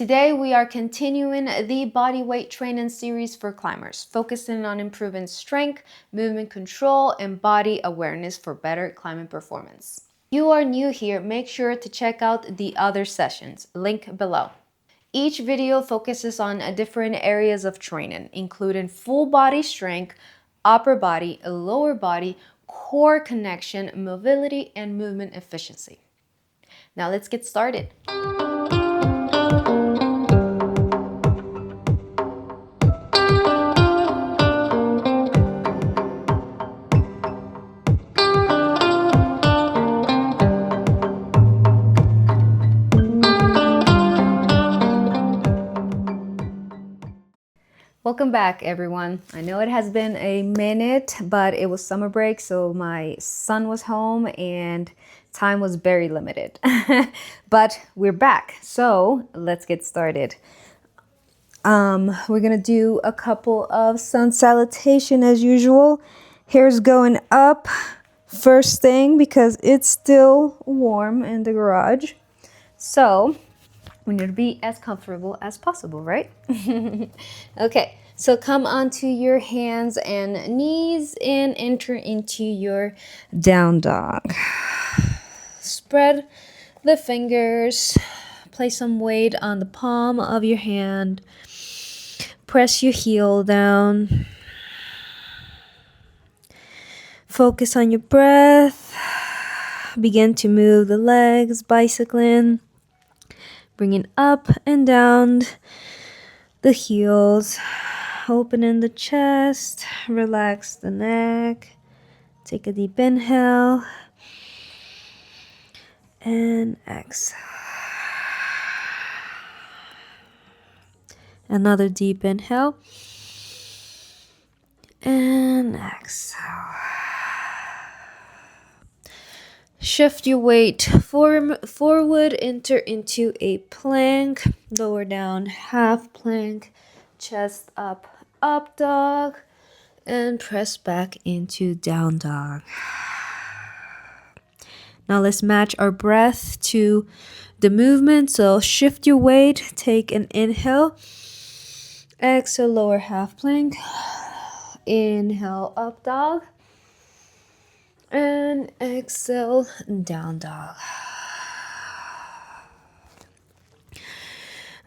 Today we are continuing the bodyweight training series for climbers, focusing on improving strength, movement control, and body awareness for better climbing performance. If you are new here, make sure to check out the other sessions, link below. Each video focuses on different areas of training, including full body strength, upper body, lower body, core connection, mobility, and movement efficiency. Now let's get started. Welcome back, everyone. I know it has been a minute, but it was summer break, so my son was home and time was very limited. But we're back, so let's get started. We're gonna do a couple of sun salutation as usual. Hair's going up first thing because it's still warm in the garage. So we need to be as comfortable as possible, right? Okay, so come onto your hands and knees and enter into your down dog. Spread the fingers, place some weight on the palm of your hand, press your heel down, focus on your breath, begin to move the legs, bicycling. Bringing up and down the heels, opening the chest, relax the neck, take a deep inhale, and exhale. Another deep inhale, and exhale. Shift your weight forward, enter into a plank, lower down, half plank, chest up, up dog, and press back into down dog. Now let's match our breath to the movement. So shift your weight, take an inhale, exhale, lower half plank, inhale, up dog, and exhale, down dog.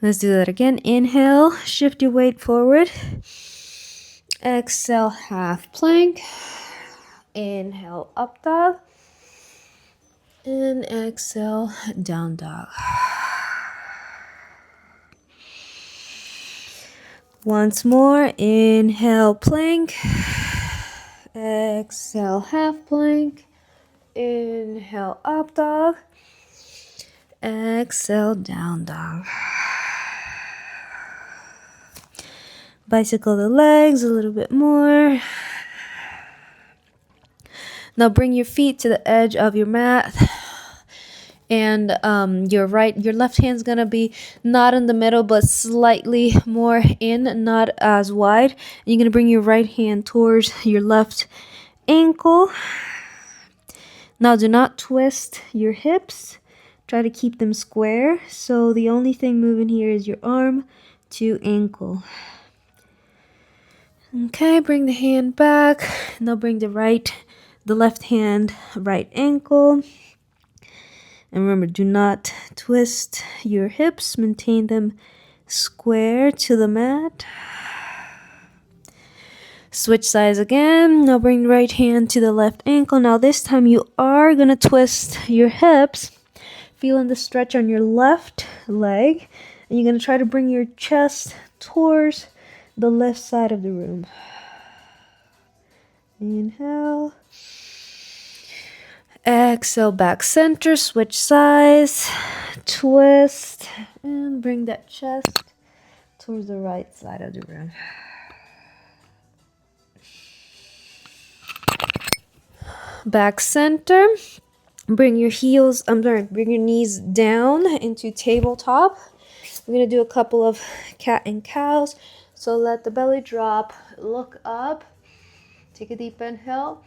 Let's do that again. Inhale, shift your weight forward. Exhale, half plank. Inhale, up dog. And exhale, down dog. Once more. Inhale, plank. Exhale, half plank. Inhale, up dog. Exhale, down dog. Bicycle the legs a little bit more. Now bring your feet to the edge of your mat. And your left hand's gonna be not in the middle, but slightly more in, not as wide. And you're gonna bring your right hand towards your left ankle. Now do not twist your hips. Try to keep them square. So the only thing moving here is your arm to ankle. Okay, bring the hand back. Now bring the left hand, right ankle. And remember, do not twist your hips. Maintain them square to the mat. Switch sides again. Now bring the right hand to the left ankle. Now this time you are going to twist your hips. Feeling the stretch on your left leg. And you're going to try to bring your chest towards the left side of the room. Inhale. Exhale, back center, switch sides, twist, and bring that chest towards the right side of the room. Back center. Bring your knees down into tabletop. We're going to do a couple of cat and cows. So let the belly drop, look up, take a deep inhale.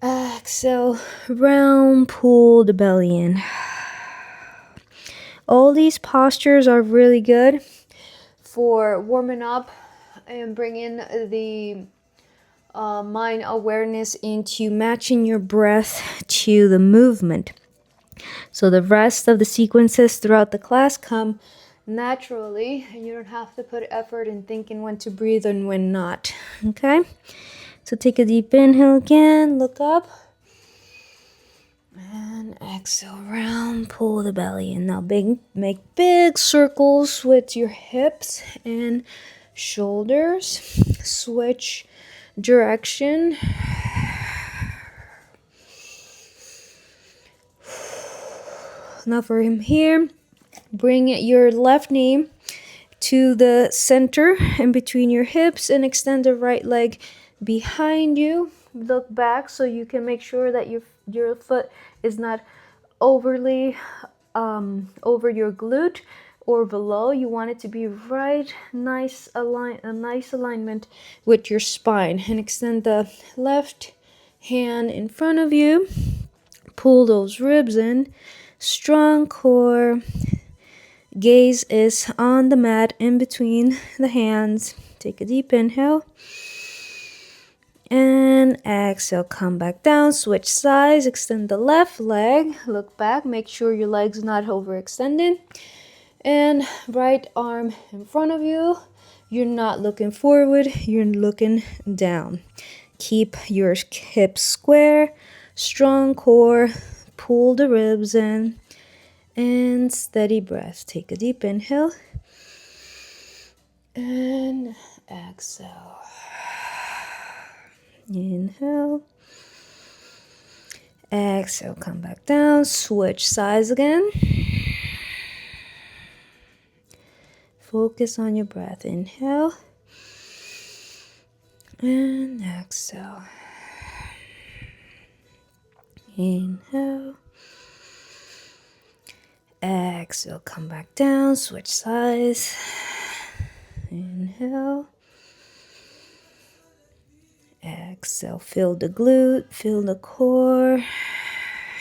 Exhale, round, pull the belly in. All these postures are really good for warming up and bringing the mind awareness into matching your breath to the movement. So the rest of the sequences throughout the class come naturally, and you don't have to put effort in thinking when to breathe and when not. Okay? So take a deep inhale again, look up, and exhale round, pull the belly in. Now make big circles with your hips and shoulders. Switch direction. Now for him here, bring your left knee to the center in between your hips and extend the right leg behind you. Look back so you can make sure that your foot is not overly over your glute or below. You want it to be right, a nice alignment with your spine. And extend the left hand in front of you. Pull those ribs in. Strong core. Gaze is on the mat in between the hands. Take a deep inhale. And exhale, come back down, switch sides, extend the left leg, look back, make sure your leg's not overextended. And right arm in front of you. You're not looking forward, you're looking down. Keep your hips square, strong core, pull the ribs in, and steady breath. Take a deep inhale. And exhale. Inhale. Exhale, come back down. Switch sides again. Focus on your breath. Inhale. And exhale. Inhale. Exhale, come back down. Switch sides. Inhale. Exhale, feel the glute, feel the core,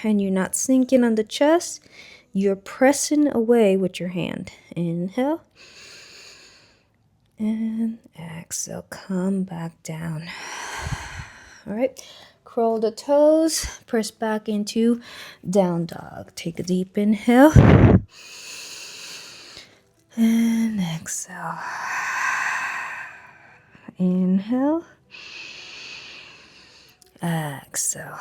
and you're not sinking on the chest. You're pressing away with your hand. Inhale. And exhale, come back down. All right, curl the toes, press back into down dog. Take a deep inhale. And exhale. Inhale. Exhale.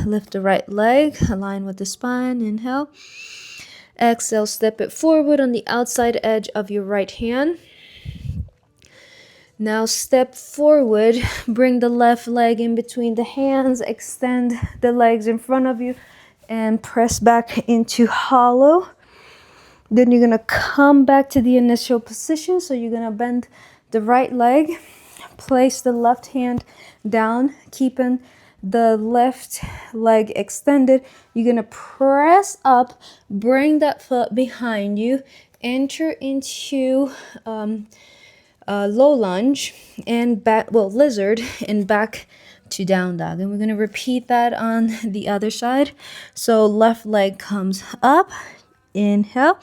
Lift the right leg, align with the spine. Inhale. Exhale, step it forward on the outside edge of your right hand. Now step forward, bring the left leg in between the hands, extend the legs in front of you, and press back into hollow. Then you're gonna come back to the initial position. So you're gonna bend the right leg, place the left hand down, keeping the left leg extended. You're gonna press up, bring that foot behind you, enter into low lunge and back, lizard, and back to down dog. And we're gonna repeat that on the other side. So left leg comes up, inhale.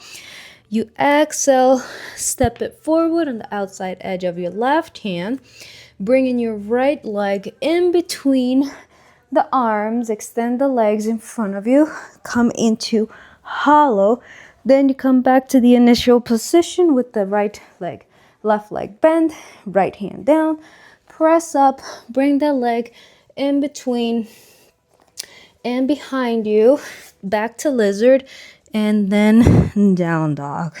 You exhale, step it forward on the outside edge of your left hand, bringing your right leg in between the arms, extend the legs in front of you, come into hollow. Then you come back to the initial position with the right leg. Left leg bend, right hand down, press up, bring that leg in between and behind you, back to lizard, and then down dog.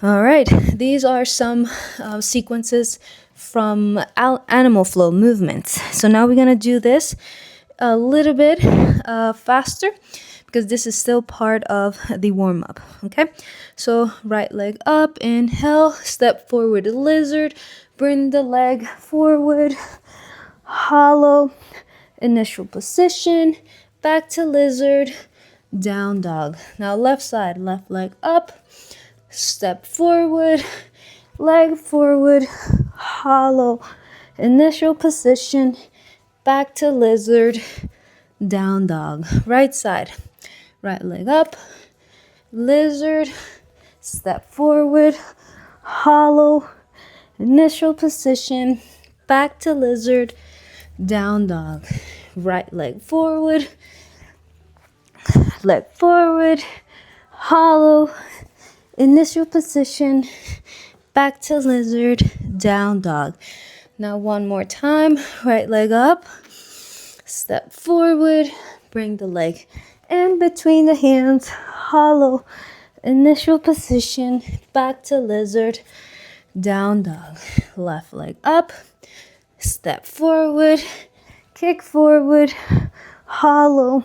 All right, these are some sequences from animal flow movements. So now we're gonna do this a little bit faster, because this is still part of the warm-up. Okay, so right leg up, inhale, step forward, lizard, bring the leg forward, hollow, initial position, back to lizard, down dog. Now left side, left leg up, step forward, leg forward, hollow, initial position, back to lizard, down dog. Right side, right leg up, lizard, step forward, hollow, initial position, back to lizard, down dog, right leg forward, hollow, initial position, back to lizard, down dog. Now one more time, right leg up, step forward, bring the leg in between the hands, hollow, initial position, back to lizard, down dog. Left leg up, step forward, kick forward, hollow,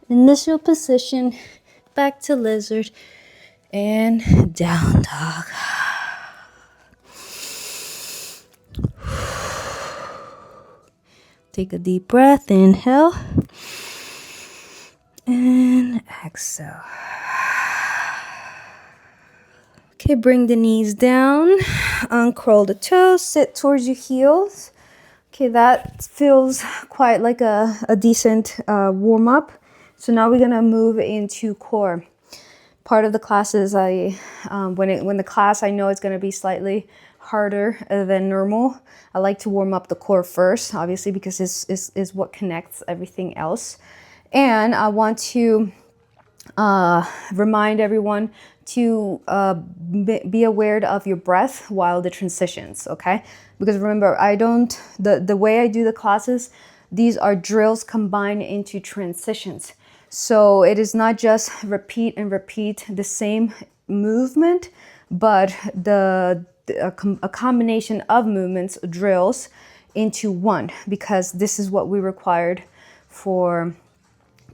initial position, back to lizard, and down dog. Take a deep breath, inhale, and exhale. Okay, bring the knees down, uncurl the toes, sit towards your heels. Okay, that feels quite like a decent warm-up. So now we're gonna move into core. Part of the classes, when the class I know it's gonna be slightly harder than normal, I like to warm up the core first, obviously, because this is what connects everything else. And I want to remind everyone to be aware of your breath while the transitions, okay? Because remember, the way I do the classes, these are drills combined into transitions. So it is not just repeat and repeat the same movement, but a combination of movements, drills into one, because this is what we required for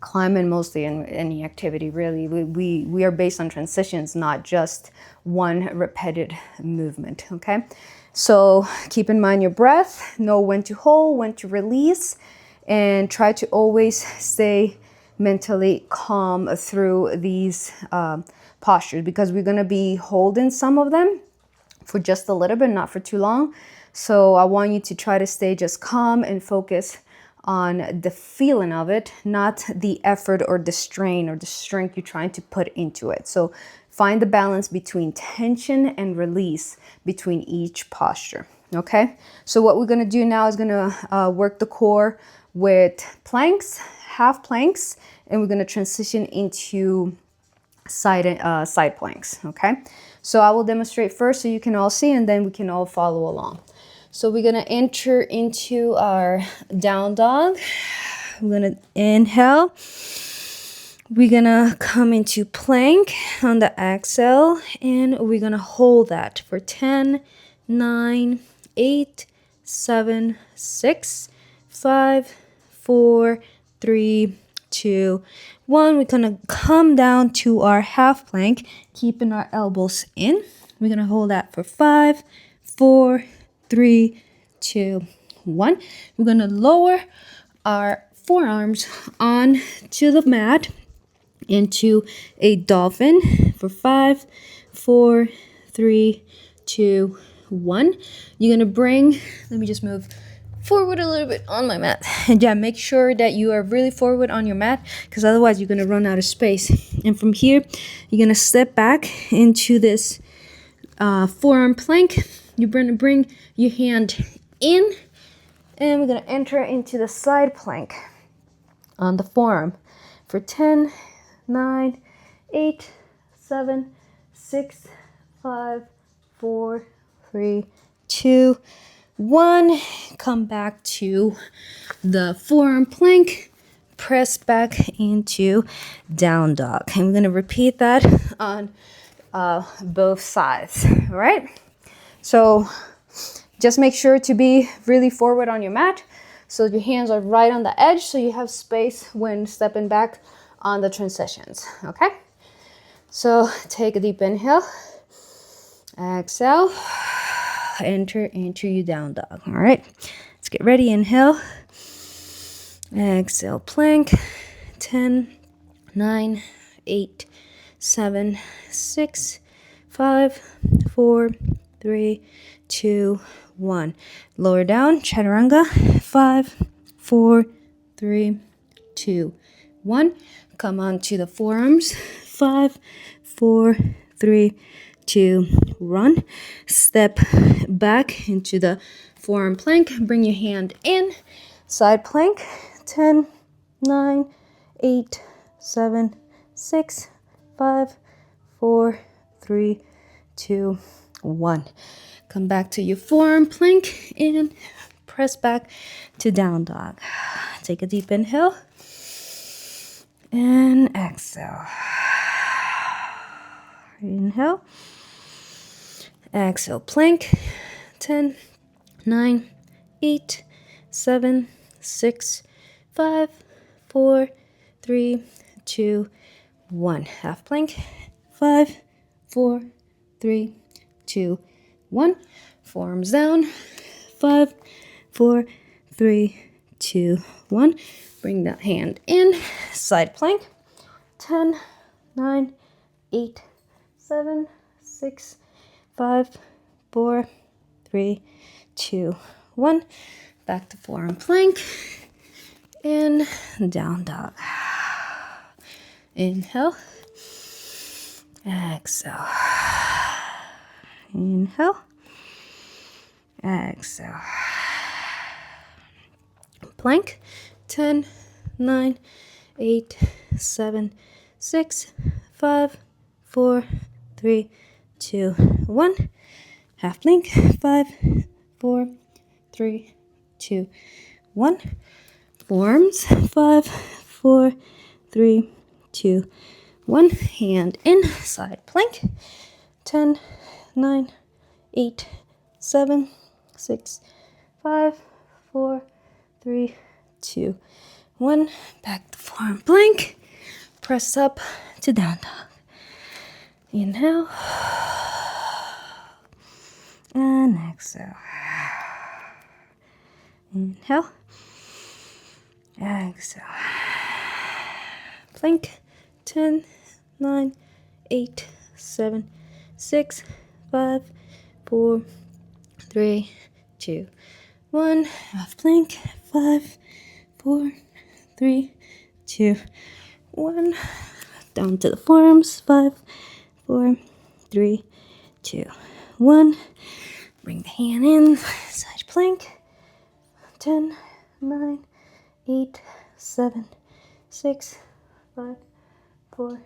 climbing, mostly in any activity really. We are based on transitions, not just one repeated movement, okay? So keep in mind your breath, know when to hold, when to release, and try to always stay mentally calm through these postures, because we're going to be holding some of them for just a little bit, not for too long. So I want you to try to stay just calm and focus on the feeling of it, not the effort or the strain or the strength you're trying to put into it. So find the balance between tension and release between each posture, okay? So what we're gonna do now is gonna work the core with planks, half planks, and we're gonna transition into side planks, okay? So I will demonstrate first so you can all see, and then we can all follow along. So we're gonna enter into our down dog. We're gonna inhale. We're gonna come into plank on the exhale, and we're gonna hold that for 10, 9, 8, 7, 6, 5, 4, 3, 2, 1. We're gonna come down to our half plank, keeping our elbows in. We're gonna hold that for 5, 4, 3, 2, 1. We're gonna lower our forearms onto the mat into a dolphin for 5, 4, 3, 2, 1. You're gonna bring, let me just move forward a little bit on my mat. And yeah, make sure that you are really forward on your mat, because otherwise you're gonna run out of space. And from here, you're gonna step back into this forearm plank. You're gonna bring your hand in, and we're gonna enter into the side plank on the forearm for 10, 9, 8, 7, 6, 5, 4, 3, 2, 1. Come back to the forearm plank, press back into down dog. And we're gonna repeat that on both sides, all right? So just make sure to be really forward on your mat so your hands are right on the edge, so you have space when stepping back on the transitions, okay? So take a deep inhale, exhale, enter into your down dog, all right? Let's get ready, inhale, exhale, plank, 10, 9, 8, 7, 6, 5, 4, 3, 2, 1. Lower down, chaturanga, 5, 4, 3, 2, 1. Come on to the forearms. 5, 4, 3, 2, 1. Step back into the forearm plank. Bring your hand in. Side plank. 10, 9, 8, 7, 6, 5, 4, 3, 2, 1. Come back to your forearm plank and press back to down dog. Take a deep inhale and exhale. Inhale. Exhale, plank. 10, 9, 8, 7, 6, 5, 4, 3, 2, 1. Half plank. 5, 4, 3, 2, 1. Forearms down. 5, 4, 3, 2, 1. Bring that hand in. Side plank. 10, 9, 8, 7, 6, 5, 4, 3, 2, 1. Back to forearm plank. And down dog. Inhale. Exhale. Inhale. Exhale. Plank. 10, 9, 8, 7, 6, 5, 4, 3, 2, 1. Half plank. 5, 4, 3, 2, 1. Forearms. 5, 4, 3, 2, 1. Hand in. Side plank. 10, 9, 8, 7, 6, 5, 4, 3, 2, 1. Back to forearm plank. Press up to down dog. Inhale. And exhale. Inhale. Exhale. Plank. 10, 9, 8, 7, 6, 5, 4, 3, 2, 1. Half plank. 5, 4, 3, 2, 1. Down to the forearms. 5, 4, 3, 2, 1. Bring the hand in. Side plank. 10, 9, 8, 7, 6, 5, 4,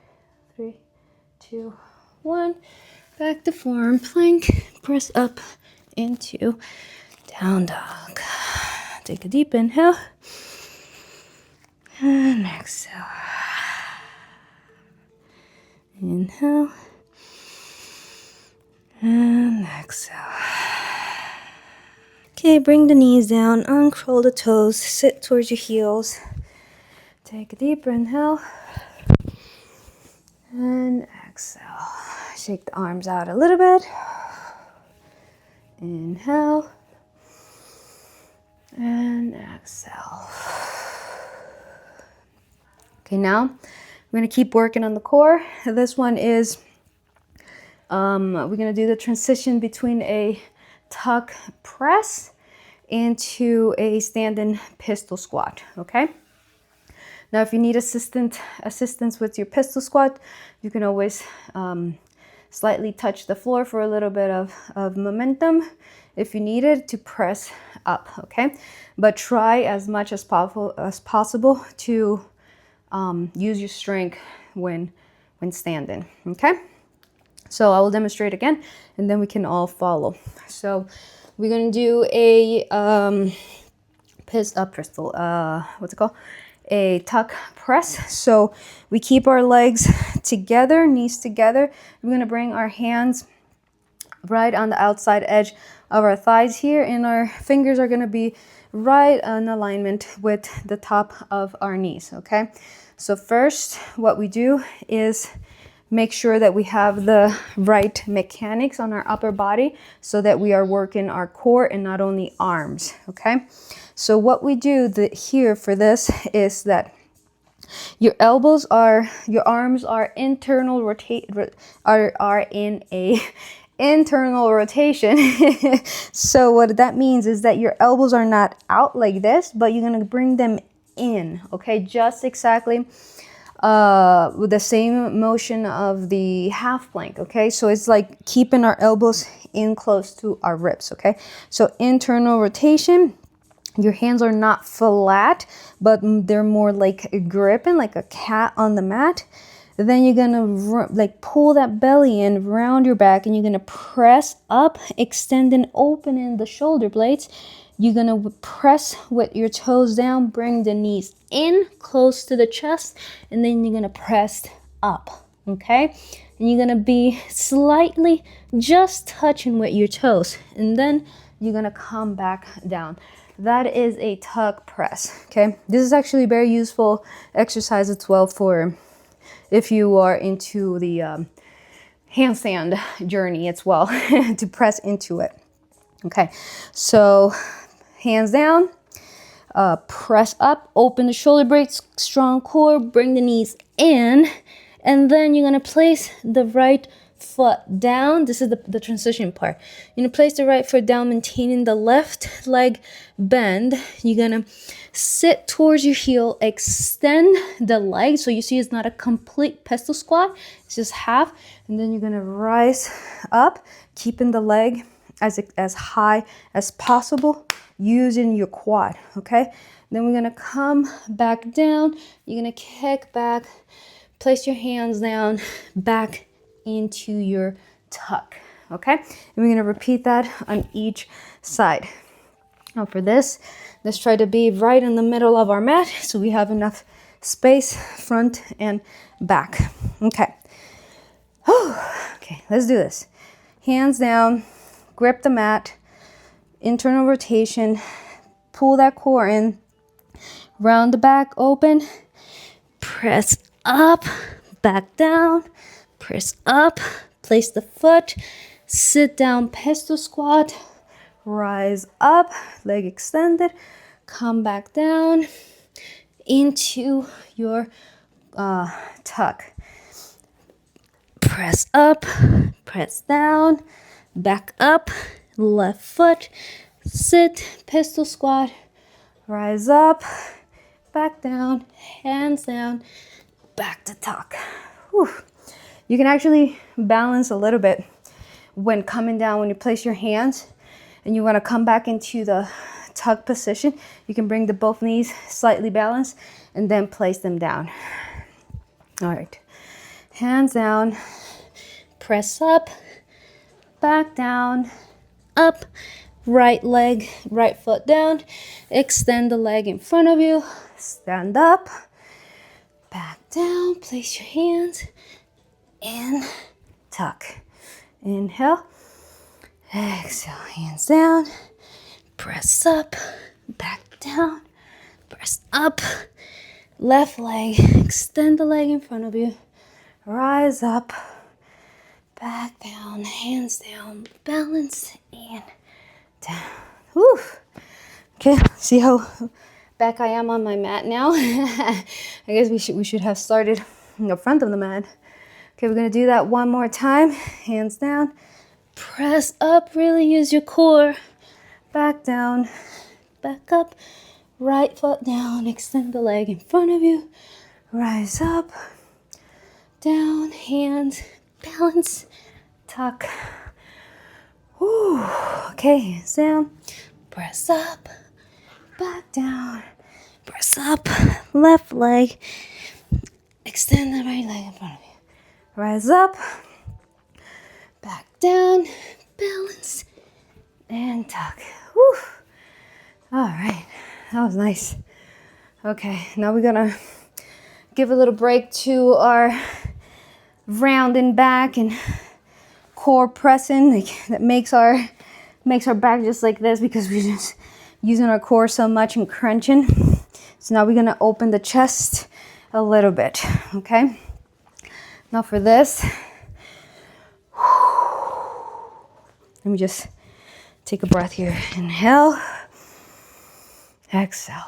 3, 2, 1. Back to forearm plank. Press up into down dog. Take a deep inhale. And exhale. Inhale. And exhale. Okay, bring the knees down, uncurl the toes, sit towards your heels. Take a deeper inhale. And exhale. Shake the arms out a little bit. Inhale. And exhale. Okay, now we're going to keep working on the core. This one is, we're going to do the transition between a tuck press into a standing pistol squat, okay? Now, if you need assistance with your pistol squat, you can always slightly touch the floor for a little bit of momentum if you need it to press up, okay? But try as much as possible to use your strength when standing, okay? So I will demonstrate again, and then we can all follow. So we're gonna do a a tuck press. So we keep our legs together, knees together. We're gonna bring our hands right on the outside edge of our thighs here, and our fingers are gonna be right in alignment with the top of our knees, okay? So first, what we do is make sure that we have the right mechanics on our upper body so that we are working our core and not only arms, okay? So what we do here for this is that your arms are in a internal rotation. So what that means is that your elbows are not out like this, but you're gonna bring them in, okay? Just exactly with the same motion of the half plank, okay? So it's like keeping our elbows in close to our ribs, okay? So internal rotation, your hands are not flat, but they're more like gripping like a cat on the mat. Then you're gonna like pull that belly in round your back, and you're gonna press up, extending, opening the shoulder blades. You're gonna press with your toes down, bring the knees in close to the chest, and then you're gonna press up, okay? And you're gonna be slightly just touching with your toes, and then you're gonna come back down. That is a tuck press, okay? This is actually a very useful exercise as well for if you are into the handstand journey as well, to press into it. Okay, so hands down, press up, open the shoulder blades, strong core, bring the knees in, and then you're gonna place the right foot down. This is the transition part. You're gonna place the right foot down, maintaining the left leg bend. You're gonna sit towards your heel, extend the leg. So you see it's not a complete pistol squat, it's just half. And then you're gonna rise up, keeping the leg as high as possible, using your quad, okay? Then we're gonna come back down. You're gonna kick back, place your hands down, back into your tuck, okay? And we're gonna repeat that on each side. Now for this, let's try to be right in the middle of our mat so we have enough space front and back. Okay. Okay, let's do this. Hands down, grip the mat, internal rotation, pull that core in, round the back open, press up, back down, press up, place the foot, sit down, pistol squat, rise up, leg extended, come back down into your tuck. Press up, press down, back up, left foot, sit, pistol squat, rise up, back down, hands down, back to tuck. Whew. You can actually balance a little bit when coming down. When you place your hands and you want to come back into the tuck position, you can bring the both knees slightly balanced and then place them down. All right, hands down, press up, back down, up, right leg, right foot down, extend the leg in front of you, stand up, back down, place your hands in, tuck. Inhale, exhale, hands down, press up, back down, press up, left leg, extend the leg in front of you, rise up, back down, hands down, balance, and down. Whew. Okay, see how back I am on my mat now? I guess we should have started in the front of the mat. Okay, we're gonna do that one more time. Hands down, press up, really use your core. Back down, back up, right foot down, extend the leg in front of you. Rise up, down, hands, balance, tuck. Whew. Okay, hands down, press up, back down, press up, left leg, extend the right leg in front of you. Rise up, back down, balance, and tuck. Whew. All right, that was nice. Okay, now we're gonna give a little break to our rounding back and core pressing. Like, that makes our back just like this because we're just using our core so much and crunching. So now we're gonna open the chest a little bit, okay? Now for this, let me just take a breath here. Inhale, exhale.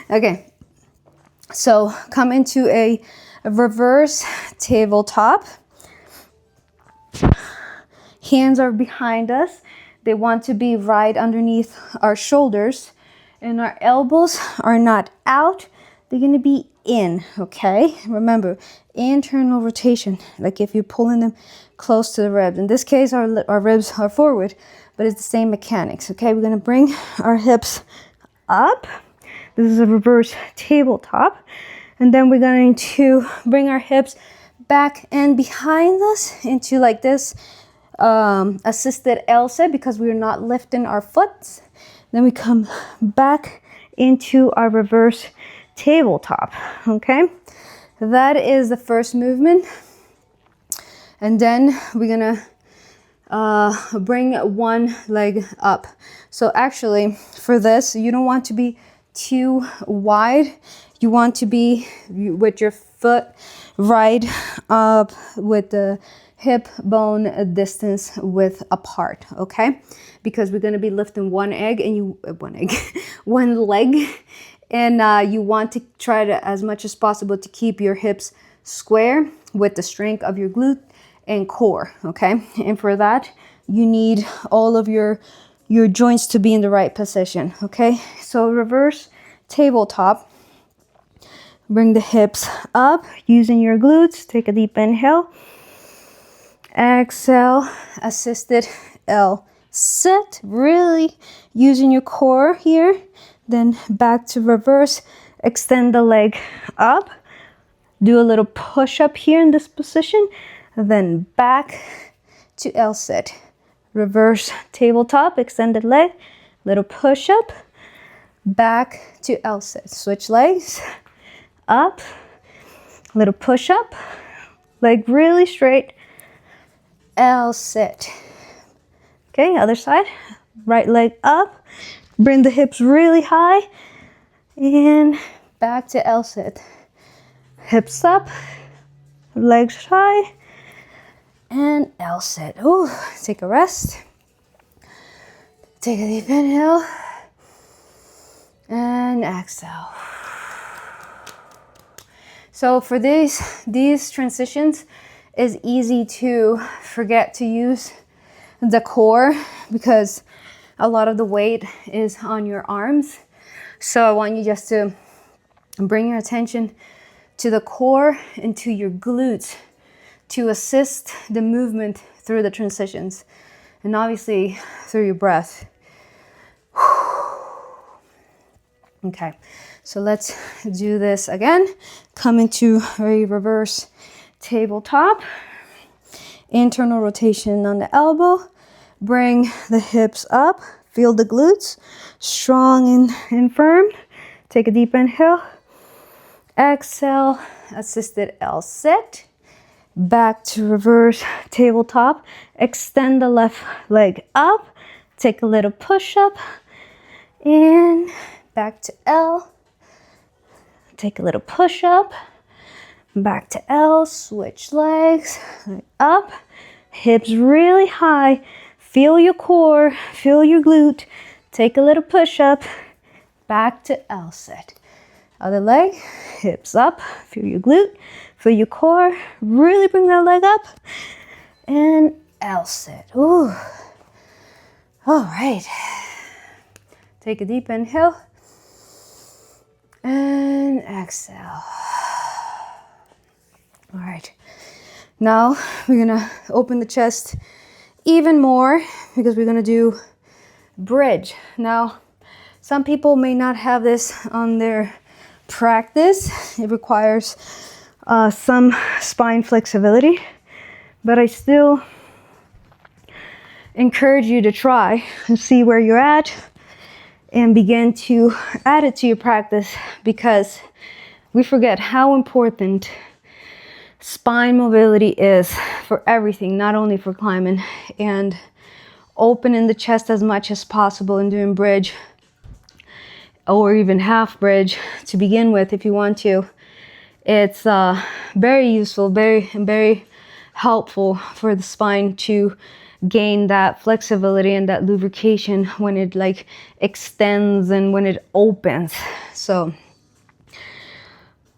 Okay, so come into a reverse tabletop. Hands are behind us. They want to be right underneath our shoulders. And our elbows are not out, they're gonna be in, okay? Remember, internal rotation, like if you're pulling them close to the ribs. In this case, our ribs are forward, but it's the same mechanics, okay? We're gonna bring our hips up. This is a reverse tabletop. And then we're going to bring our hips back and behind us into like this assisted L sit because we're not lifting our foot. Then we come back into our reverse tabletop, okay? That is the first movement. And then we're gonna bring one leg up. So actually for this, you don't want to be too wide. You want to be with your foot right up with the hip bone distance width apart, okay? Because we're gonna be lifting one leg, and you want to try to, as much as possible, to keep your hips square with the strength of your glute and core, okay? And for that, you need all of your joints to be in the right position, okay? So reverse tabletop. Bring the hips up using your glutes. Take a deep inhale. Exhale, assisted L sit. Really using your core here. Then back to reverse. Extend the leg up. Do a little push up here in this position. Then back to L sit. Reverse tabletop, extended leg. Little push up. Back to L sit. Switch legs. Up, little push up, leg really straight, L sit. Okay, other side, right leg up, bring the hips really high, and back to L sit. Hips up, legs high, and L sit. Ooh, take a rest. Take a deep inhale, and exhale. So for these transitions, it's easy to forget to use the core because a lot of the weight is on your arms. So I want you just to bring your attention to the core and to your glutes to assist the movement through the transitions, and obviously through your breath. Okay, so let's do this again. Come into a reverse tabletop. Internal rotation on the elbow. Bring the hips up. Feel the glutes. Strong and firm. Take a deep inhale. Exhale. Assisted L sit. Back to reverse tabletop. Extend the left leg up. Take a little push up. And back to L. Take a little push up. Back to L. Switch legs. Up. Hips really high. Feel your core. Feel your glute. Take a little push up. Back to L sit. Other leg. Hips up. Feel your glute. Feel your core. Really bring that leg up. And L sit. Ooh. All right. Take a deep inhale. And exhale. All right. Now we're gonna open the chest even more because we're gonna do bridge. Now, some people may not have this on their practice. It requires some spine flexibility, but I still encourage you to try and see where you're at and begin to add it to your practice, because we forget how important spine mobility is for everything, not only for climbing. And opening the chest as much as possible and doing bridge or even half bridge to begin with if you want to. It's very useful, very helpful for the spine to gain that flexibility and that lubrication when it like extends and when it opens. So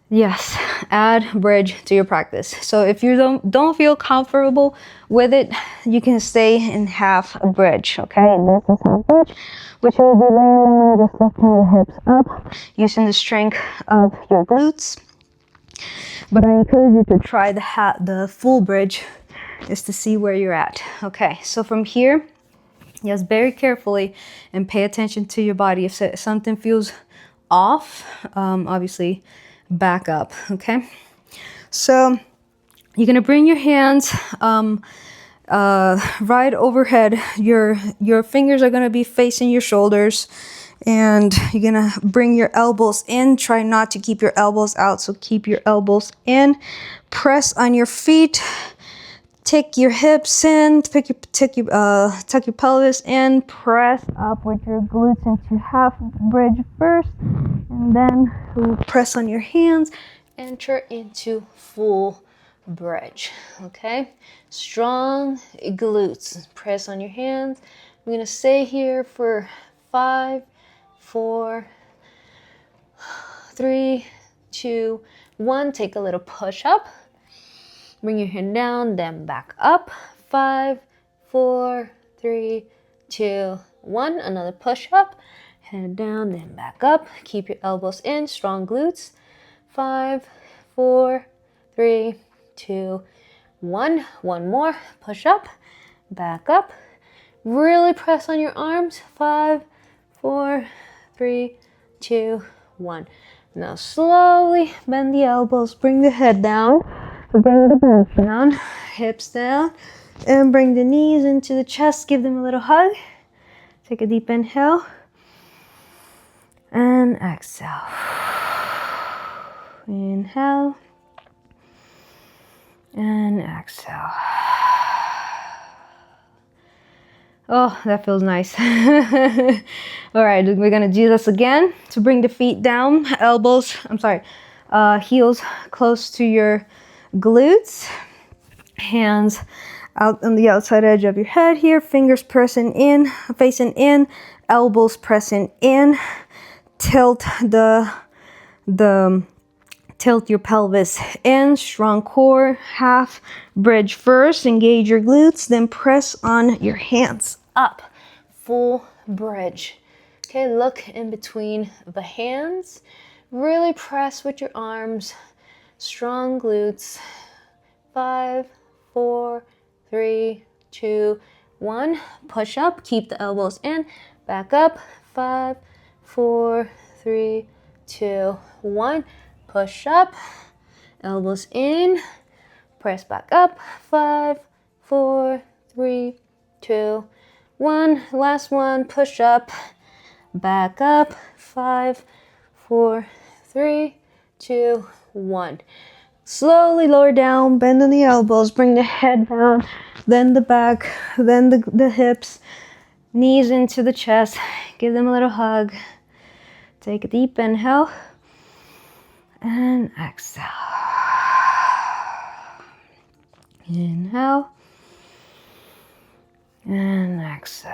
Yes, add bridge to your practice. So if you don't feel comfortable with it, you can stay in half a bridge. Okay, this is half bridge, which will be laying just lifting the hips up, using the strength of your glutes. But I encourage you to try the full bridge, just to see where you're at. Okay, so from here, just very carefully and pay attention to your body. If something feels off, obviously back up. Okay, so you're gonna bring your hands right overhead. Your fingers are gonna be facing your shoulders, and you're gonna bring your elbows in. Try not to keep your elbows out, so keep your elbows in. Press on your feet. Take your hips in, tuck your pelvis in, press up with your glutes into half bridge first, and then press on your hands, enter into full bridge. Okay, strong glutes. Press on your hands. I'm gonna stay here for 5, 4, 3, 2, 1. Take a little push up. Bring your hand down, then back up. 5, 4, 3, 2, 1. Another push up. Hand down, then back up. Keep your elbows in, strong glutes. 5, 4, 3, 2, 1. One more. Push up, back up. Really press on your arms. 5, 4, 3, 2, 1. Now slowly bend the elbows, bring the head down. Bring the back down, hips down, and bring the knees into the chest. Give them a little hug. Take a deep inhale and exhale. Inhale and exhale. Oh, that feels nice. All right, we're gonna do this again. So bring the feet down, heels close to your glutes, hands out on the outside edge of your head here, fingers pressing in, facing in, elbows pressing in. Tilt tilt your pelvis in, strong core, half bridge first, engage your glutes, then press on your hands up, full bridge. Okay, look in between the hands, really press with your arms, strong glutes. 5, 4, 3, 2, 1. Push up, keep the elbows in, back up. 5, 4, 3, 2, 1. Push up, elbows in, press back up. 5, 4, 3, 2, 1. Last one, push up, back up. 5, 4, 3, 2, 1. Slowly lower down, bend on the elbows, bring the head down, then the back, then the hips, knees into the chest. Give them a little hug. Take a deep inhale and exhale. Inhale and exhale.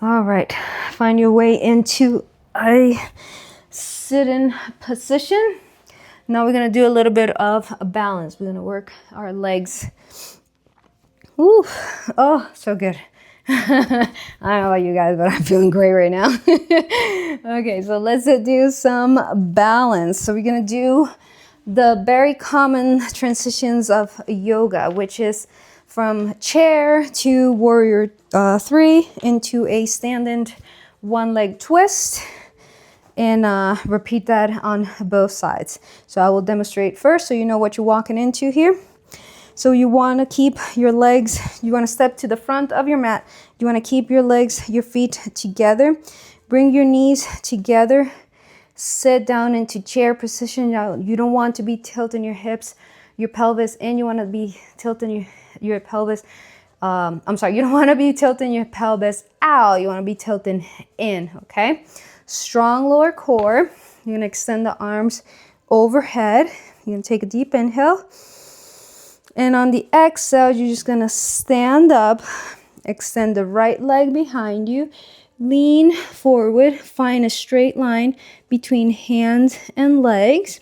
All right, find your way into a sit-in position. Now we're gonna do a little bit of a balance. We're gonna work our legs. Ooh, oh, so good. I don't know about you guys, but I'm feeling great right now. Okay, so let's do some balance. So we're gonna do the very common transitions of yoga, which is from chair to warrior 3 into a standing one leg twist, and repeat that on both sides. So I will demonstrate first so you know what you're walking into here. So you want to keep your legs, you want to step to the front of your mat. You want to keep your legs, your feet together. Bring your knees together. Sit down into chair position. Now, you don't want to be tilting your hips, your pelvis, and you want to be tilting your pelvis. You don't want to be tilting your pelvis out. You want to be tilting in, okay? Strong lower core. You're going to extend the arms overhead. You're going to take a deep inhale. And on the exhale, you're just going to stand up, extend the right leg behind you, lean forward, find a straight line between hands and legs.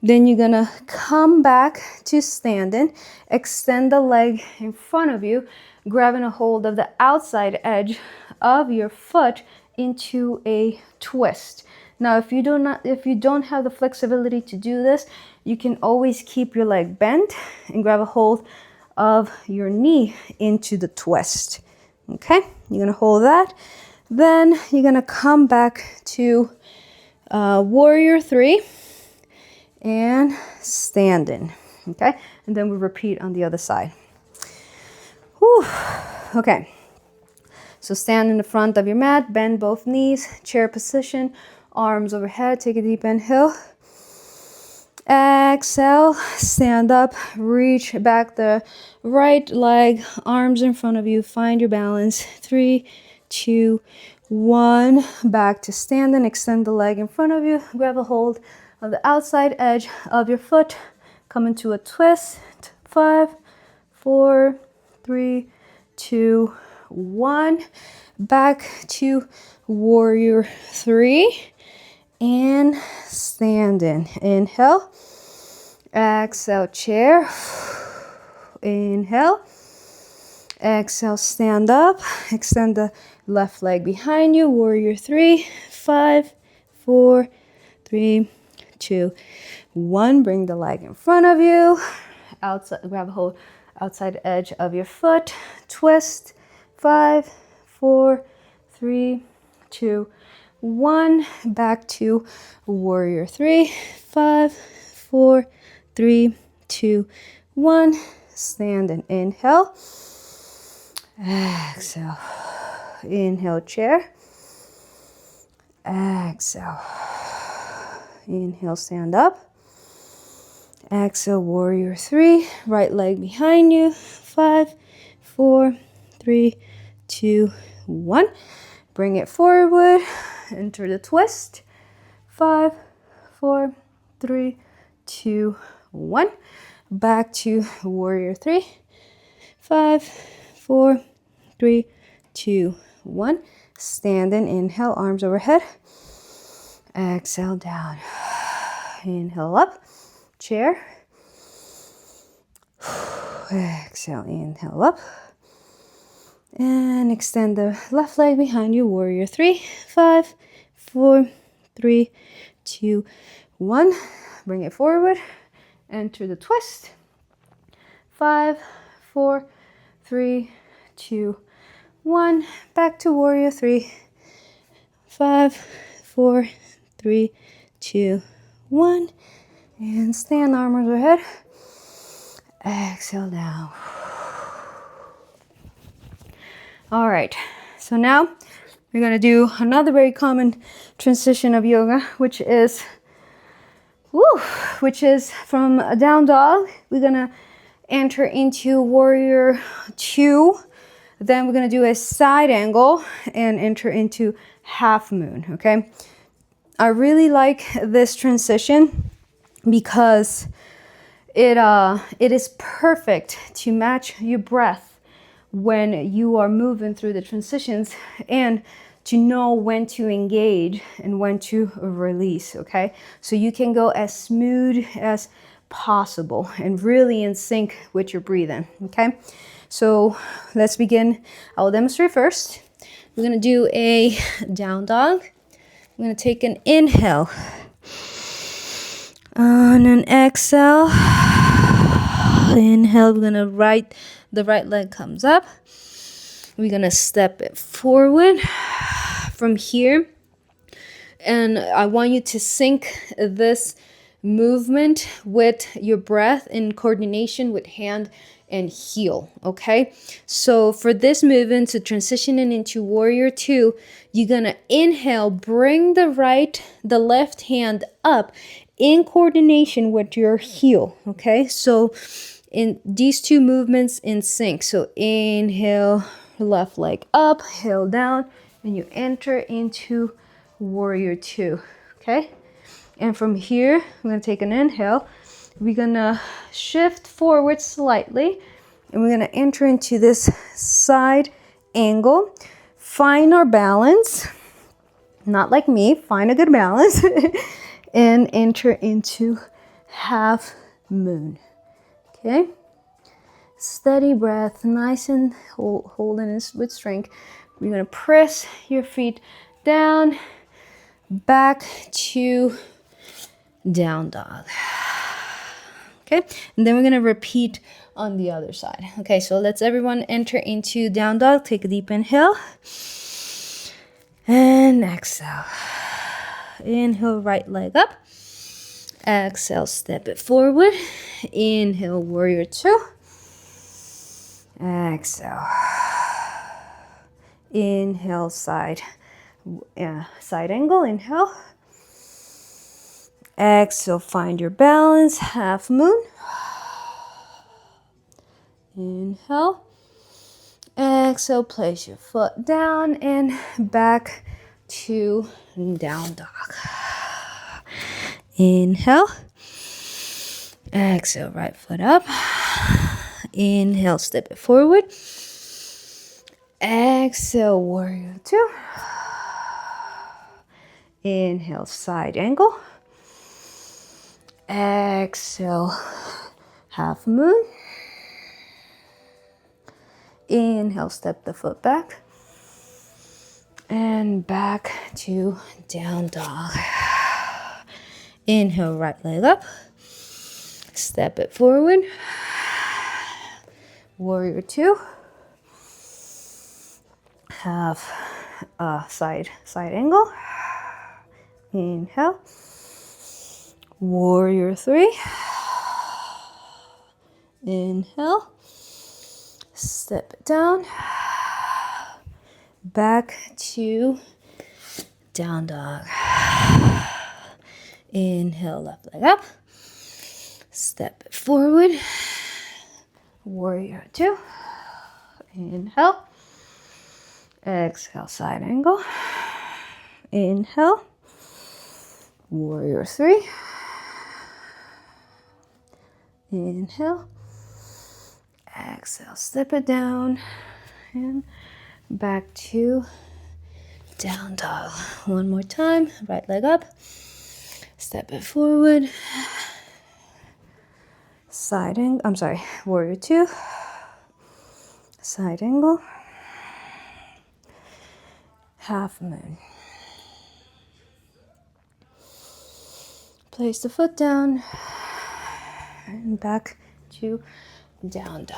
Then you're gonna come back to standing, extend the leg in front of you, grabbing a hold of the outside edge of your foot into a twist. Now, if you don't have the flexibility to do this, you can always keep your leg bent and grab a hold of your knee into the twist. Okay, you're gonna hold that. Then you're gonna come back to warrior three and standing. Okay, and then we repeat on the other side. Whew. Okay, so stand in the front of your mat, bend both knees, chair position, arms overhead, take a deep inhale. Exhale, stand up, reach back the right leg, arms in front of you, find your balance. 3, 2, 1, back to standing, extend the leg in front of you, grab a hold of the outside edge of your foot, come into a twist. 5, 4, 3, 2, 1, back to warrior three and standing. Inhale, exhale, chair, inhale, exhale, stand up, extend the left leg behind you, warrior three. 5, 4, 3, 2, 1, bring the leg in front of you, outside, grab a hold outside edge of your foot, twist. 5, 4, 3, 2, 1, back to warrior three. 5, 4, 3, 2, 1, stand and inhale, exhale, inhale, chair, exhale, inhale, stand up, exhale, warrior three, right leg behind you. 5, 4, 3, 2, 1, bring it forward, enter the twist. 5, 4, 3, 2, 1, back to warrior three. 5, 4, 3, 2, 1, standing, inhale, arms overhead, exhale, down, inhale, up, chair, exhale, inhale, up, and extend the left leg behind you, warrior three. 5, 4, 3, 2, 1, bring it forward, enter the twist. 5, 4, 3, 2, 1, back to warrior three. 5, 4, 3, 2, 1, and stand, arms overhead, exhale, down. All right, so now we're gonna do another very common transition of yoga, which is from a down dog. We're gonna enter into warrior two. Then we're gonna do a side angle and enter into half moon, okay? I really like this transition because it is perfect to match your breath when you are moving through the transitions and to know when to engage and when to release, okay? So you can go as smooth as possible and really in sync with your breathing, okay? So let's begin. I'll demonstrate first. We're gonna do a down dog. I'm gonna take an inhale on an exhale. Inhale, we're gonna the right leg comes up. We're gonna step it forward from here. And I want you to sync this movement with your breath in coordination with hand and heel, okay? So for this movement, to transitioning into warrior two, you're gonna inhale, bring the left hand up in coordination with your heel, okay? So in these two movements in sync. So inhale, left leg up, heel down, and you enter into warrior two, okay? And from here, I'm gonna take an inhale. We're gonna shift forward slightly, and we're gonna enter into this side angle. find our balance, not like me, find a good balance, and enter into half moon. Okay? Steady breath, nice and holding it with strength. You're gonna press your feet down, back to down dog. Okay, and then we're gonna repeat on the other side. Okay, so let's everyone enter into down dog. Take a deep inhale and exhale. Inhale, right leg up. Exhale, step it forward. Inhale, warrior two. Exhale. Inhale, side angle. Inhale. Exhale, find your balance. Half moon. Inhale. Exhale, place your foot down and back to down dog. Inhale. Exhale, right foot up. Inhale, step it forward. Exhale, warrior two. Inhale, side angle. Exhale, half moon. Inhale, step the foot back. And back to down dog. Inhale, right leg up. Step it forward. Warrior two. Half side angle. Inhale. Warrior three. Inhale. Step it down. Back to down dog. Inhale, left leg up. Step it forward. Warrior two. Inhale. Exhale, side angle. Inhale. Warrior three. Inhale. Exhale, step it down. And back to down dog. One more time. Right leg up. Step it forward. Side angle. I'm sorry. Warrior two. Side angle. Half moon. Place the foot down. And back to down dog.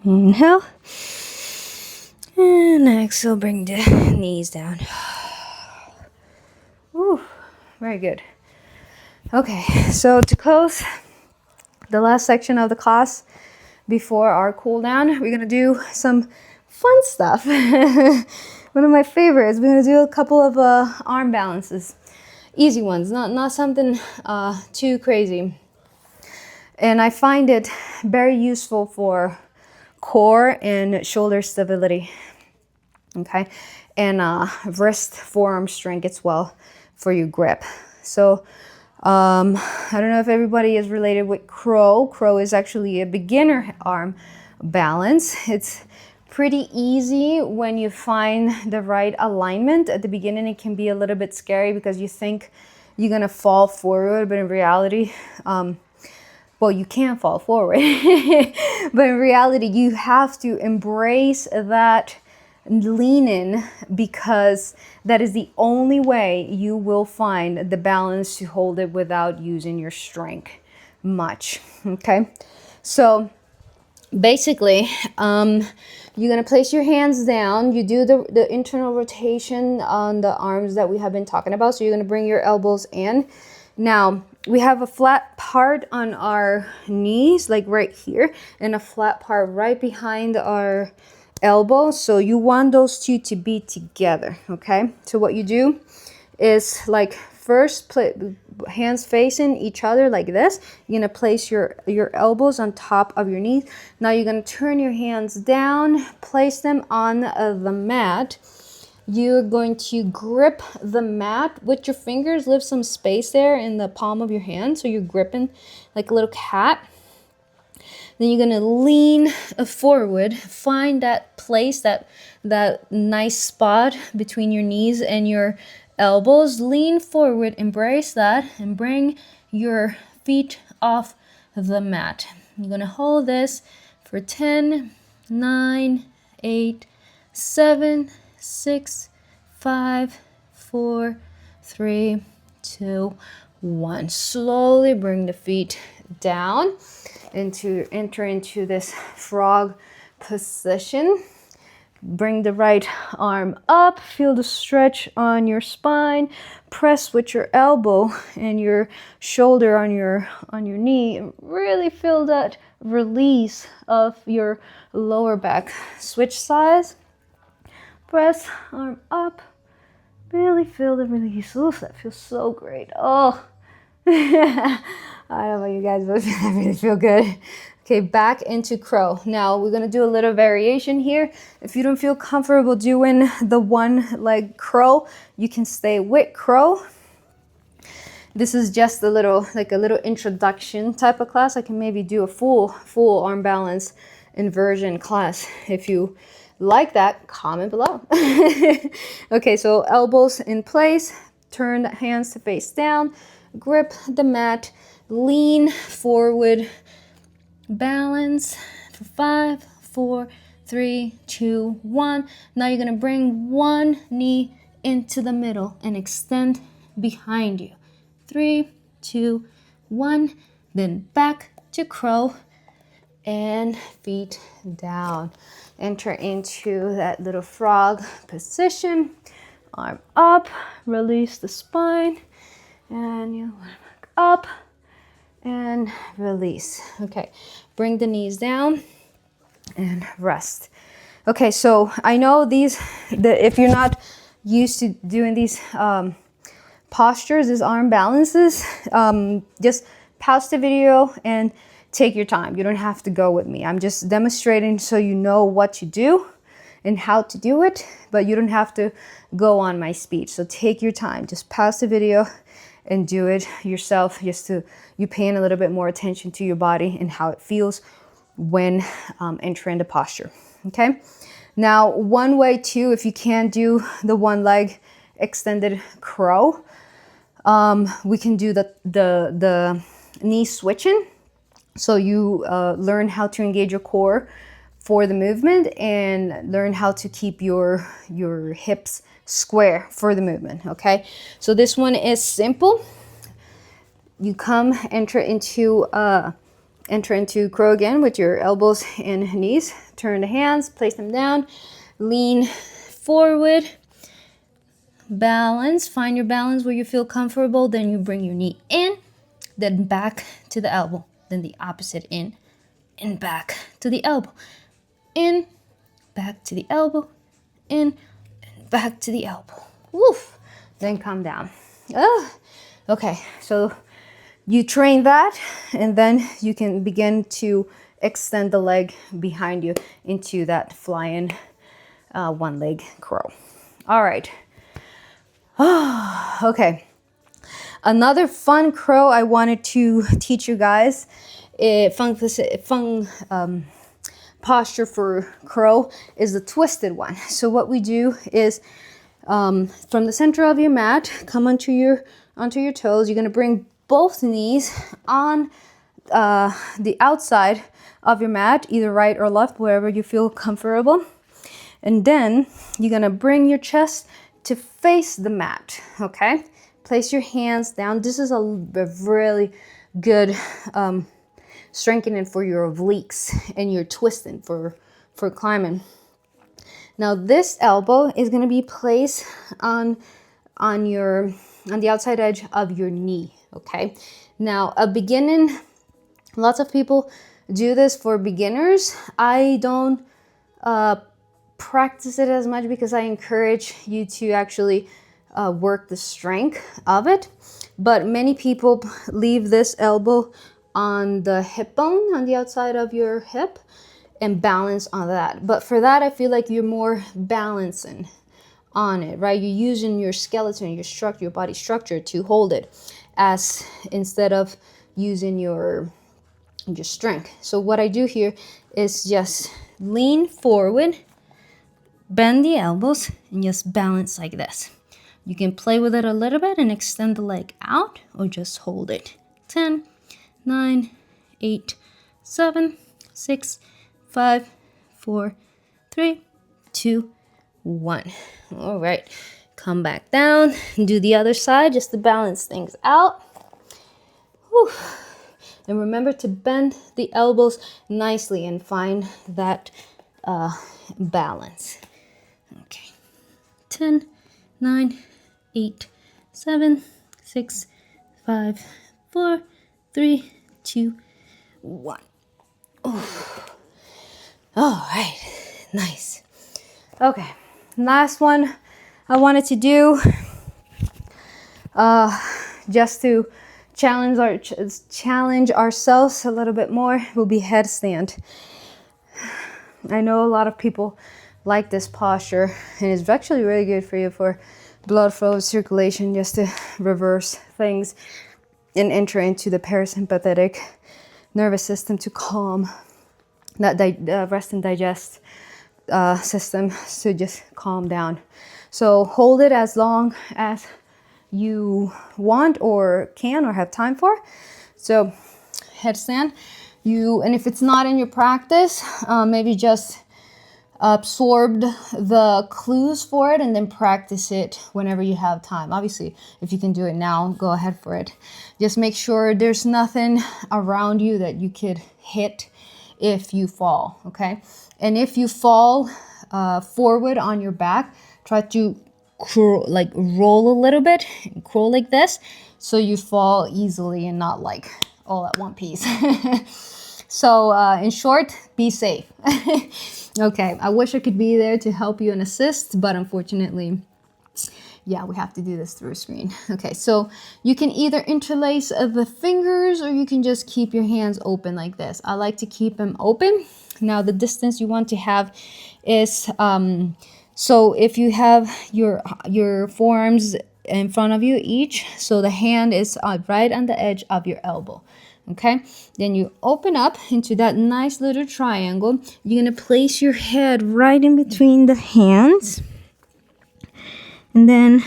Inhale. And exhale, bring the knees down. Ooh, very good. Okay, so to close the last section of the class before our cool down, we're gonna do some fun stuff. One of my favorites. We're gonna do a couple of arm balances, easy ones, not something too crazy. And I find it very useful for core and shoulder stability. Okay, and wrist forearm strength as well for your grip. So I don't know if everybody is related with crow. Crow is actually a beginner arm balance. It's pretty easy when you find the right alignment. At the beginning, it can be a little bit scary because you think you're gonna fall forward, but in reality, well, you can't fall forward. But in reality, you have to embrace that lean-in, because that is the only way you will find the balance to hold it without using your strength much. Okay, so basically, you're gonna place your hands down. You do the internal rotation on the arms that we have been talking about. So you're gonna bring your elbows in. Now we have a flat part on our knees, like right here, and a flat part right behind our elbow. So you want those two to be together. Okay, so what you do is, like, first hands facing each other like this. You're gonna place your elbows on top of your knees. Now you're gonna turn your hands down, place them on the mat. You're going to grip the mat with your fingers, leave some space there in the palm of your hand, so you're gripping like a little cat. Then you're gonna lean forward, find that place, that nice spot between your knees and your elbows. Lean forward, embrace that, and bring your feet off the mat. You're gonna hold this for 10, 9, 8, 7, 6, 5, 4, 3, 2, 1. Slowly bring the feet down enter into this frog position. Bring the right arm up, feel the stretch on your spine, press with your elbow and your shoulder on your knee. Really feel that release of your lower back. Switch sides, press, arm up, really feel the release. Oof, that feels so great. Oh, I don't know about you guys, but I really feel good. Okay, back into crow. Now we're gonna do a little variation here. If you don't feel comfortable doing the one leg crow, you can stay with crow. This is just a little introduction type of class. I can maybe do a full arm balance inversion class. If you like that, comment below. Okay, so elbows in place, turn the hands to face down, grip the mat, lean forward, balance for 5, 4, 3, 2, 1. Now you're gonna bring one knee into the middle and extend behind you. 3, 2, 1. Then back to crow and feet down. Enter into that little frog position. Arm up, release the spine, and you back up and release. Okay, bring the knees down and rest. Okay, so I know if you're not used to doing these postures, these arm balances, just pause the video and take your time. You don't have to go with me. I'm just demonstrating so you know what to do and how to do it, but you don't have to go on my speed. So take your time, just pause the video and do it yourself, just to you paying a little bit more attention to your body and how it feels when entering the posture. Okay, now one way too, if you can't do the one leg extended crow, we can do the knee switching. So you learn how to engage your core for the movement and learn how to keep your hips square for the movement. Okay, so this one is simple. You come enter into crow again with your elbows and knees. Turn the hands, place them down, lean forward, balance, find your balance where you feel comfortable. Then you bring your knee in, then back to the elbow, then the opposite, in and back to the elbow, in, back to the elbow, in, and back to the elbow. Woof. Then come down. Okay, so you train that, and then you can begin to extend the leg behind you into that flying one leg crow. All right. Okay. Another fun crow I wanted to teach you guys, fun posture for crow, is the twisted one. So what we do is from the center of your mat, come onto your toes. You're gonna bring both knees on the outside of your mat, either right or left, wherever you feel comfortable. And then you're gonna bring your chest to face the mat. Okay, place your hands down. This is a really good strengthening for your obliques and your twisting for climbing. Now this elbow is going to be placed on the outside edge of your knee. Okay, now lots of people do this for beginners. I don't practice it as much because I encourage you to actually work the strength of it. But many people leave this elbow on the hip bone on the outside of your hip and balance on that. But for that, I feel like you're more balancing on it, right? You're using your skeleton, your structure, your body structure to hold it, as instead of using your your strength. So what I do here is just lean forward, bend the elbows, and just balance like this. You can play with it a little bit and extend the leg out, or just hold it. 10, 9, 8, 7, 6, 5, 4, 3, 2, 1. All right, come back down and do the other side just to balance things out. Whew. And remember to bend the elbows nicely and find that balance. Okay, 10, 9, 8, 7, 6, 5, 4, 3, 2, 1. Oh. All right, nice. Okay, last one I wanted to do, just to challenge ourselves a little bit more, will be headstand. I know a lot of people like this posture, and it's actually really good for you for blood flow, circulation, just to reverse things and enter into the parasympathetic nervous system to calm that rest and digest system, to just calm down. So hold it as long as you want or can or have time for. So headstand, and if it's not in your practice, maybe just absorb the clues for it and then practice it whenever you have time. Obviously, if you can do it now, go ahead for it. Just make sure there's nothing around you that you could hit if you fall, okay? And if you fall forward on your back, try to roll a little bit, crawl like this, so you fall easily and not like all at one piece. So in short, be safe. Okay, I wish I could be there to help you and assist, but unfortunately, yeah, we have to do this through a screen. Okay, so you can either interlace the fingers, or you can just keep your hands open like this. I like to keep them open. Now the distance you want to have is, so if you have your forearms in front of you each, so the hand is right on the edge of your elbow. Okay, then you open up into that nice little triangle. You're gonna place your head right in between the hands, and then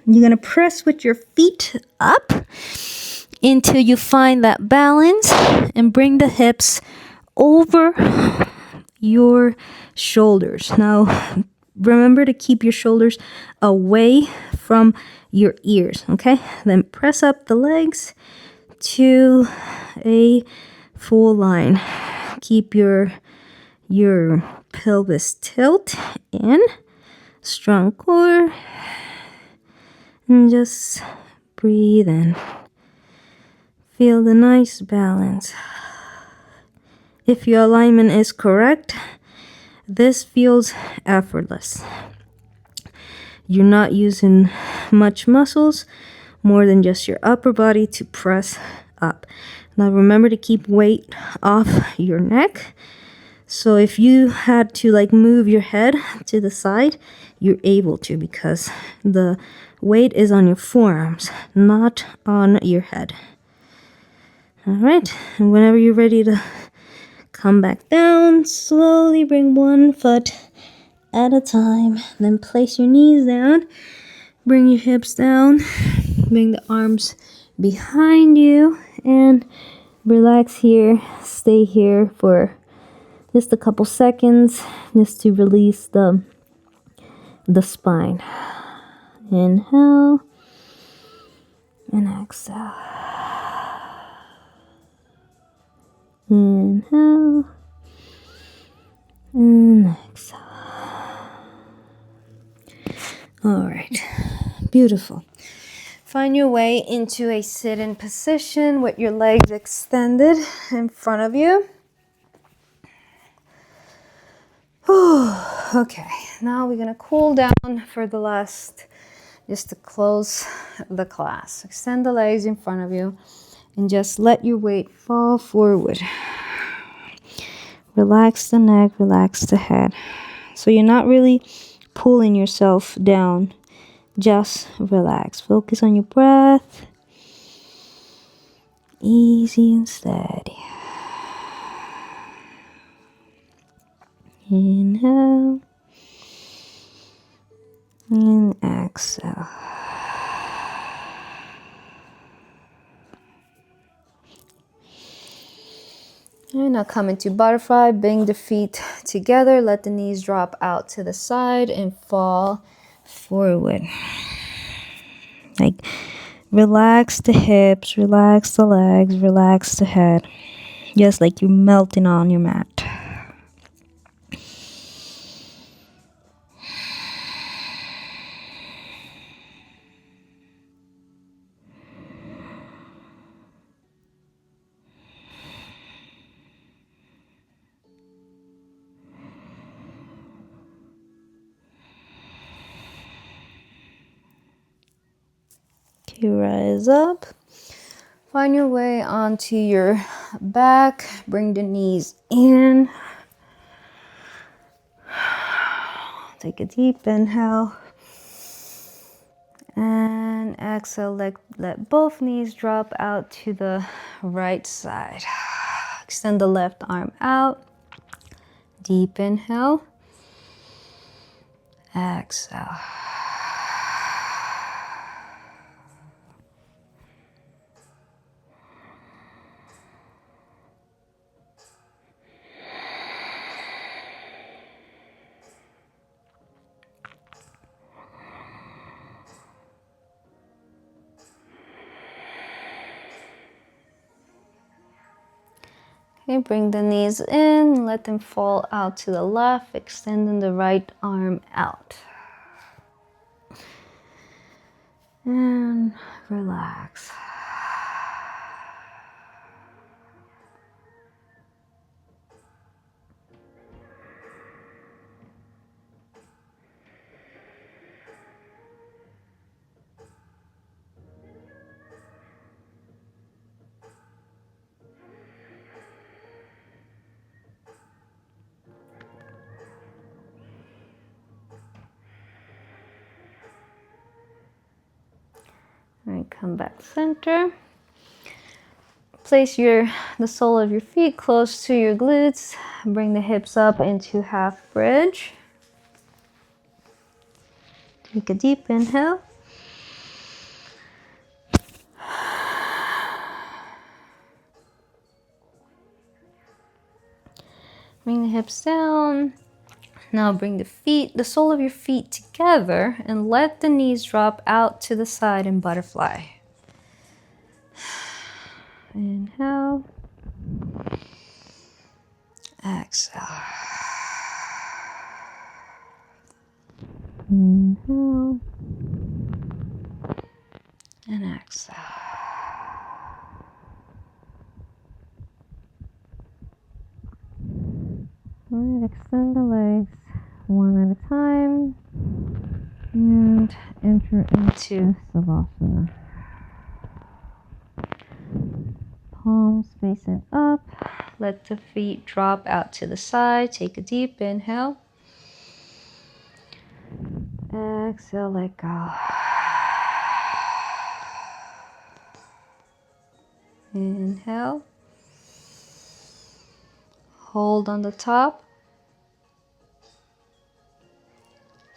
you're gonna press with your feet up until you find that balance, and bring the hips over your shoulders. Now remember to keep your shoulders away from your ears. Okay, then press up the legs to a full line. Keep your pelvis tilt in, strong core, and just breathe in. Feel the nice balance. If your alignment is correct, this feels effortless. You're not using much muscles, more than just your upper body to press up. Now remember to keep weight off your neck. So if you had to move your head to the side, you're able to, because the weight is on your forearms, not on your head. All right, and whenever you're ready to come back down, slowly bring one foot at a time. Then place your knees down, bring your hips down, bring the arms behind you, and relax here. Stay here for just a couple seconds, just to release the spine. Inhale and exhale. Inhale and exhale. All right, beautiful. Find your way into a sit-in position with your legs extended in front of you. Okay, now we're gonna cool down for the last, just to close the class. Extend the legs in front of you and just let your weight fall forward. Relax the neck, relax the head. So you're not really pulling yourself down. Just relax. Focus on your breath. Easy and steady. Inhale. And exhale. And now come into butterfly. Bring the feet together. Let the knees drop out to the side and fall forward. Like, relax the hips, relax the legs, relax the head. Just like you're melting on your mat. Okay, rise up. Find your way onto your back. Bring the knees in. Take a deep inhale. And exhale, let both knees drop out to the right side. Extend the left arm out. Deep inhale. Exhale. Okay, bring the knees in, let them fall out to the left, extending the right arm out. And relax. All right, come back center. Place the sole of your feet close to your glutes. Bring the hips up into half bridge. Take a deep inhale. Bring the hips down. Now bring the sole of your feet together and let the knees drop out to the side in butterfly. Inhale. Exhale. Inhale. And exhale. All right, extend the legs one at a time and enter into savasana. Palms facing up. Let the feet drop out to the side. Take a deep inhale. Exhale, let go. Inhale. Hold on the top.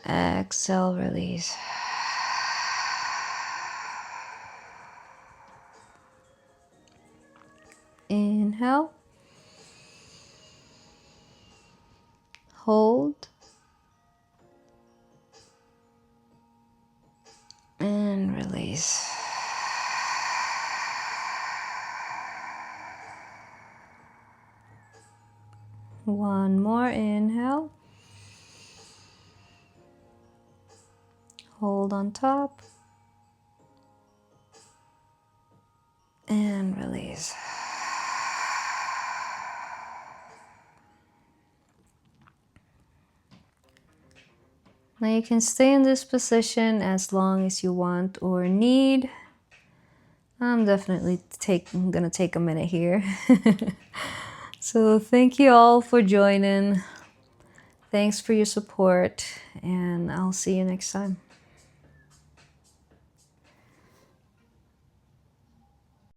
Exhale, release. Inhale. Hold. And release. One more inhale. Hold on top. And release. Now you can stay in this position as long as you want or need. I'm definitely gonna take a minute here. So thank you all for joining. Thanks for your support, and I'll see you next time.